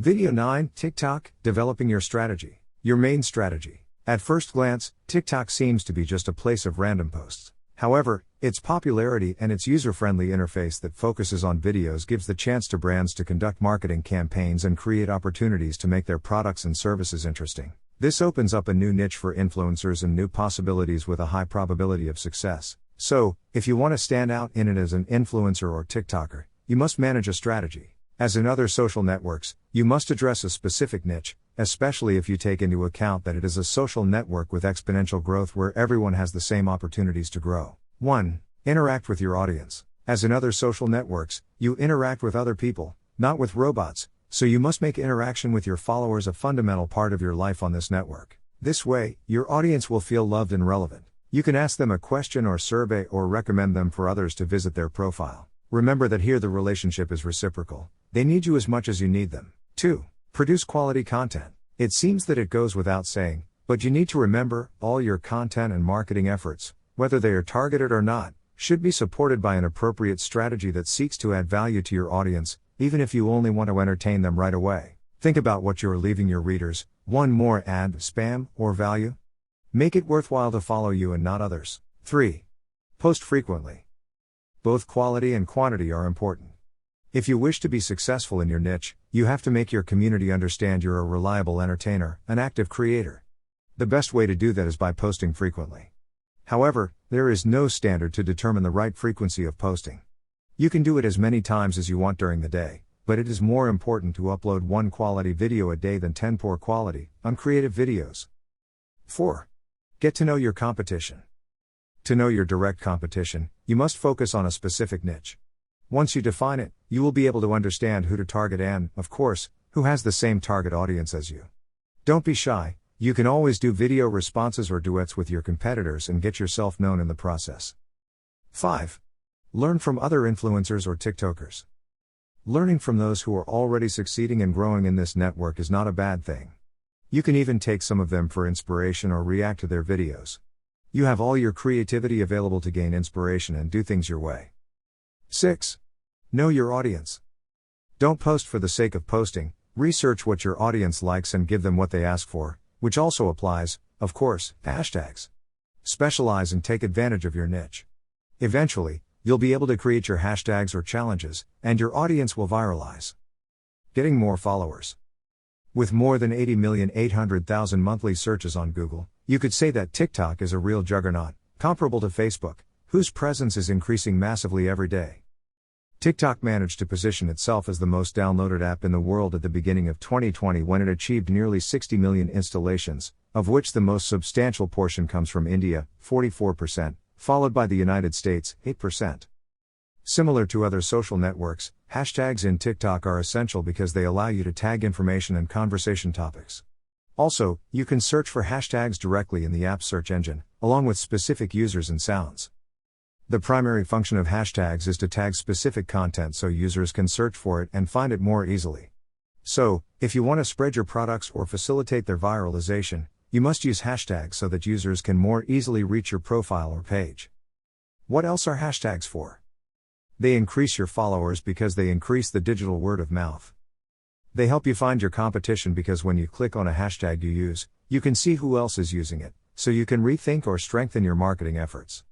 Video 9, TikTok, developing your strategy. Your main strategy. At first glance, TikTok seems to be just a place of random posts. However, its popularity and its user-friendly interface that focuses on videos gives the chance to brands to conduct marketing campaigns and create opportunities to make their products and services interesting. This opens up a new niche for influencers and new possibilities with a high probability of success. So, if you want to stand out in it as an influencer or TikToker, you must manage a strategy. As in other social networks, you must address a specific niche, especially if you take into account that it is a social network with exponential growth where everyone has the same opportunities to grow. 1. Interact with your audience. As in other social networks, you interact with other people, not with robots, so you must make interaction with your followers a fundamental part of your life on this network. This way, your audience will feel loved and relevant. You can ask them a question or survey or recommend them for others to visit their profile. Remember that here the relationship is reciprocal. They need you as much as you need them. 2. Produce quality content. It seems that it goes without saying, but you need to remember, all your content and marketing efforts, whether they are targeted or not, should be supported by an appropriate strategy that seeks to add value to your audience, even if you only want to entertain them right away. Think about what you are leaving your readers. 1 more ad, spam, or value? Make it worthwhile to follow you and not others. 3. Post frequently. Both quality and quantity are important. If you wish to be successful in your niche, you have to make your community understand you're a reliable entertainer, an active creator. The best way to do that is by posting frequently. However, there is no standard to determine the right frequency of posting. You can do it as many times as you want during the day, but it is more important to upload 1 quality video a day than 10 poor quality, uncreative videos. 4. Get to know your competition. To know your direct competition, you must focus on a specific niche. Once you define it, you will be able to understand who to target and, of course, who has the same target audience as you. Don't be shy, you can always do video responses or duets with your competitors and get yourself known in the process. 5. Learn from other influencers or TikTokers. Learning from those who are already succeeding and growing in this network is not a bad thing. You can even take some of them for inspiration or react to their videos. You have all your creativity available to gain inspiration and do things your way. 6. Know your audience. Don't post for the sake of posting, research what your audience likes and give them what they ask for, which also applies, of course, hashtags. Specialize and take advantage of your niche. Eventually, you'll be able to create your hashtags or challenges, and your audience will viralize. Getting more followers. With more than 80,800,000 monthly searches on Google, you could say that TikTok is a real juggernaut, comparable to Facebook, whose presence is increasing massively every day. TikTok managed to position itself as the most downloaded app in the world at the beginning of 2020 when it achieved nearly 60 million installations, of which the most substantial portion comes from India, 44%, followed by the United States, 8%. Similar to other social networks, hashtags in TikTok are essential because they allow you to tag information and conversation topics. Also, you can search for hashtags directly in the app's search engine, along with specific users and sounds. The primary function of hashtags is to tag specific content so users can search for it and find it more easily. So, if you want to spread your products or facilitate their viralization, you must use hashtags so that users can more easily reach your profile or page. What else are hashtags for? They increase your followers because they increase the digital word of mouth. They help you find your competition because when you click on a hashtag you use, you can see who else is using it, so you can rethink or strengthen your marketing efforts.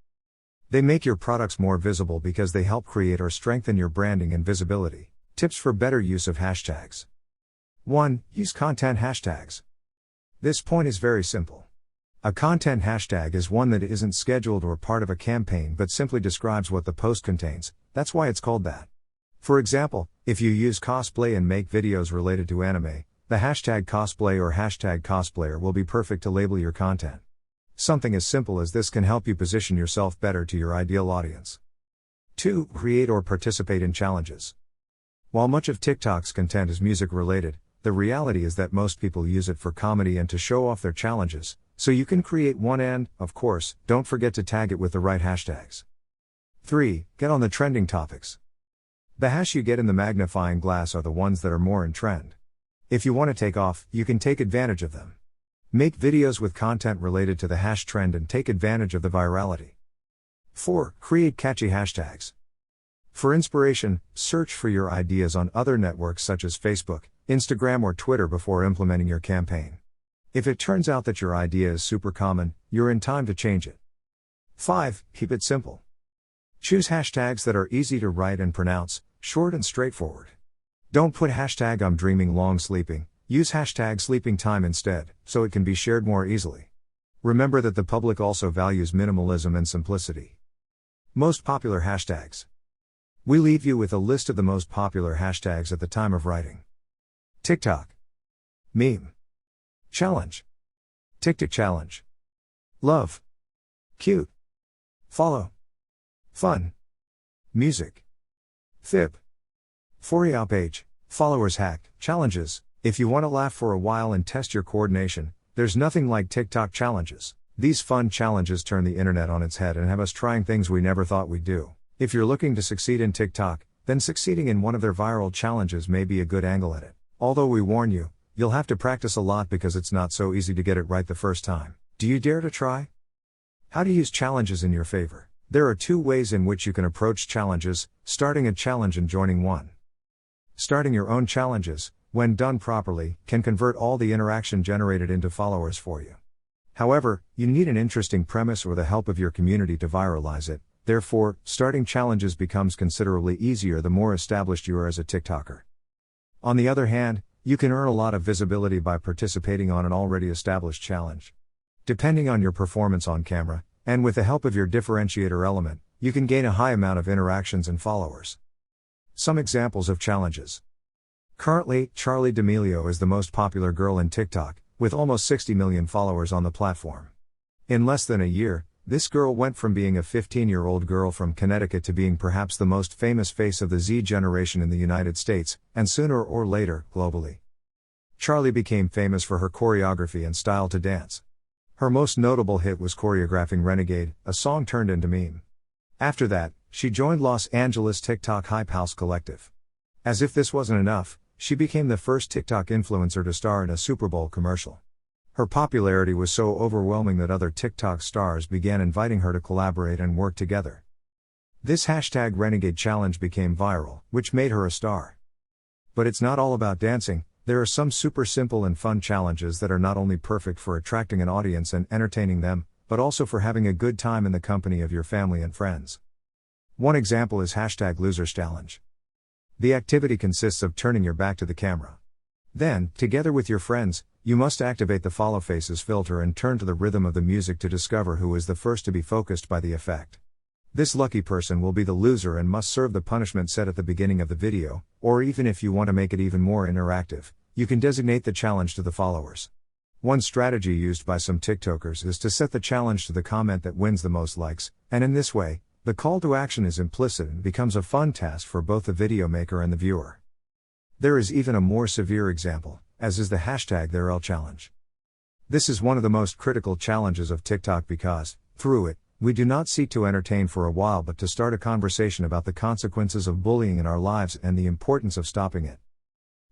They make your products more visible because they help create or strengthen your branding and visibility. Tips for better use of hashtags. 1. Use content hashtags. This point is very simple. A content hashtag is one that isn't scheduled or part of a campaign but simply describes what the post contains, that's why it's called that. For example, if you use cosplay and make videos related to anime, the hashtag cosplay or hashtag cosplayer will be perfect to label your content. Something as simple as this can help you position yourself better to your ideal audience. 2. Create or participate in challenges. While much of TikTok's content is music related, the reality is that most people use it for comedy and to show off their challenges, so you can create one and, of course, don't forget to tag it with the right hashtags. 3. Get on the trending topics. The hash you get in the magnifying glass are the ones that are more in trend. If you want to take off, you can take advantage of them. Make videos with content related to the hash trend and take advantage of the virality. 4. Create catchy hashtags. For inspiration, search for your ideas on other networks such as Facebook, Instagram or Twitter before implementing your campaign. If it turns out that your idea is super common, you're in time to change it. 5. Keep it simple. Choose hashtags that are easy to write and pronounce, short and straightforward. Don't put hashtag I'm dreaming long sleeping, use hashtag sleeping time instead, so it can be shared more easily. Remember that the public also values minimalism and simplicity. Most popular hashtags. We leave you with a list of the most popular hashtags at the time of writing. TikTok. Meme. Challenge. TikTok challenge. Love. Cute. Follow. Fun. Music. Fib. For you page, followers hack, challenges. If you want to laugh for a while and test your coordination, there's nothing like TikTok challenges. These fun challenges turn the internet on its head and have us trying things we never thought we'd do. If you're looking to succeed in TikTok, then succeeding in one of their viral challenges may be a good angle at it. Although we warn you, you'll have to practice a lot because it's not so easy to get it right the first time. Do you dare to try? How to use challenges in your favor. There are 2 ways in which you can approach challenges: starting a challenge and joining one. Starting your own challenges, when done properly, can convert all the interaction generated into followers for you. However, you need an interesting premise or the help of your community to viralize it. Therefore, starting challenges becomes considerably easier the more established you are as a TikToker. On the other hand, you can earn a lot of visibility by participating on an already established challenge. Depending on your performance on camera, and with the help of your differentiator element, you can gain a high amount of interactions and followers. Some examples of challenges. Currently, Charli D'Amelio is the most popular girl in TikTok, with almost 60 million followers on the platform. In less than a year, this girl went from being a 15-year-old girl from Connecticut to being perhaps the most famous face of the Z generation in the United States, and sooner or later, globally. Charli became famous for her choreography and style to dance. Her most notable hit was choreographing Renegade, a song turned into meme. After that, she joined Los Angeles TikTok Hype House Collective. As if this wasn't enough, she became the first TikTok influencer to star in a Super Bowl commercial. Her popularity was so overwhelming that other TikTok stars began inviting her to collaborate and work together. This hashtag Renegade challenge became viral, which made her a star. But it's not all about dancing. There are some super simple and fun challenges that are not only perfect for attracting an audience and entertaining them, but also for having a good time in the company of your family and friends. One example is hashtag Losers Challenge. The activity consists of turning your back to the camera. Then, together with your friends, you must activate the follow faces filter and turn to the rhythm of the music to discover who is the first to be focused by the effect. This lucky person will be the loser and must serve the punishment set at the beginning of the video, or even if you want to make it even more interactive, you can designate the challenge to the followers. One strategy used by some TikTokers is to set the challenge to the comment that wins the most likes, and in this way, the call to action is implicit and becomes a fun task for both the video maker and the viewer. There is even a more severe example, as is the hashtag #ThereL challenge. This is one of the most critical challenges of TikTok because, through it, we do not seek to entertain for a while but to start a conversation about the consequences of bullying in our lives and the importance of stopping it.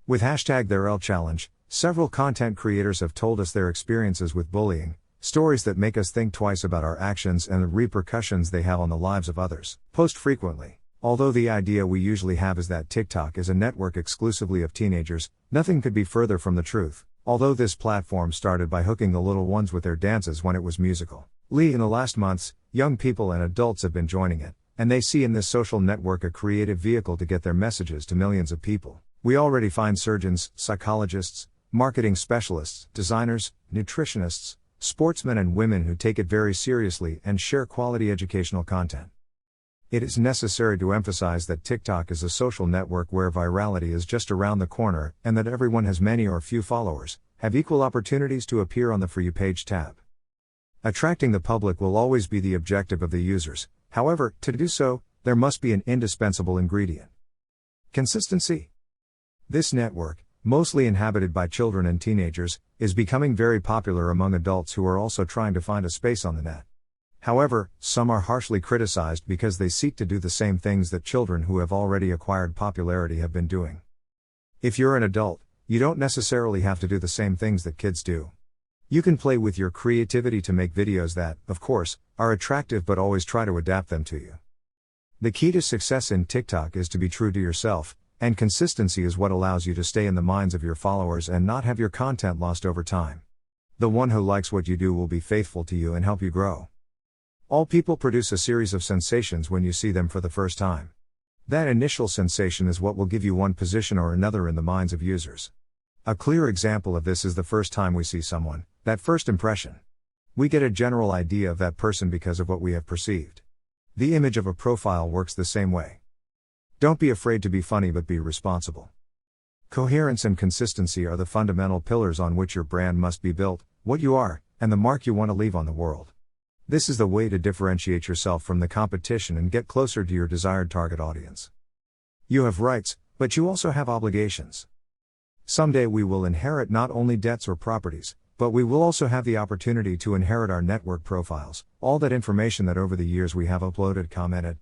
With hashtag #ThereL challenge, several content creators have told us their experiences with bullying, stories that make us think twice about our actions and the repercussions they have on the lives of others. Post frequently. Although the idea we usually have is that TikTok is a network exclusively of teenagers, nothing could be further from the truth. Although this platform started by hooking the little ones with their dances when it was musical. In the last months, young people and adults have been joining it, and they see in this social network a creative vehicle to get their messages to millions of people. We already find surgeons, psychologists, marketing specialists, designers, nutritionists, sportsmen and women who take it very seriously and share quality educational content. It is necessary to emphasize that TikTok is a social network where virality is just around the corner and that everyone has many or few followers, have equal opportunities to appear on the For You page tab. Attracting the public will always be the objective of the users. However, to do so, there must be an indispensable ingredient. Consistency. This network, mostly inhabited by children and teenagers, is becoming very popular among adults who are also trying to find a space on the net. However, some are harshly criticized because they seek to do the same things that children who have already acquired popularity have been doing. If you're an adult, you don't necessarily have to do the same things that kids do. You can play with your creativity to make videos that, of course, are attractive but always try to adapt them to you. The key to success in TikTok is to be true to yourself, And consistency is what allows you to stay in the minds of your followers and not have your content lost over time. The one who likes what you do will be faithful to you and help you grow. All people produce a series of sensations when you see them for the first time. That initial sensation is what will give you one position or another in the minds of users. A clear example of this is the first time we see someone, that first impression. We get a general idea of that person because of what we have perceived. The image of a profile works the same way. Don't be afraid to be funny, but be responsible. Coherence and consistency are the fundamental pillars on which your brand must be built, what you are, and the mark you want to leave on the world. This is the way to differentiate yourself from the competition and get closer to your desired target audience. You have rights, but you also have obligations. Someday we will inherit not only debts or properties, but we will also have the opportunity to inherit our network profiles, all that information that over the years we have uploaded, commented.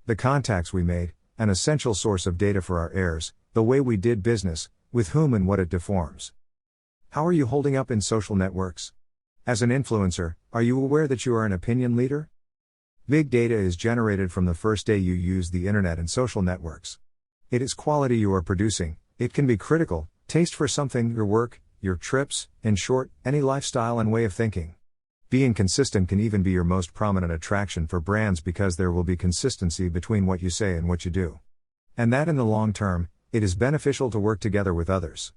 The contacts we made, an essential source of data for our heirs, the way we did business, with whom and what it deforms. How are you holding up in social networks? As an influencer, are you aware that you are an opinion leader? Big data is generated from the first day you use the internet and social networks. It is quality you are producing, it can be critical, taste for something, your work, your trips, in short, any lifestyle and way of thinking. Being consistent can even be your most prominent attraction for brands because there will be consistency between what you say and what you do. And that in the long term, it is beneficial to work together with others.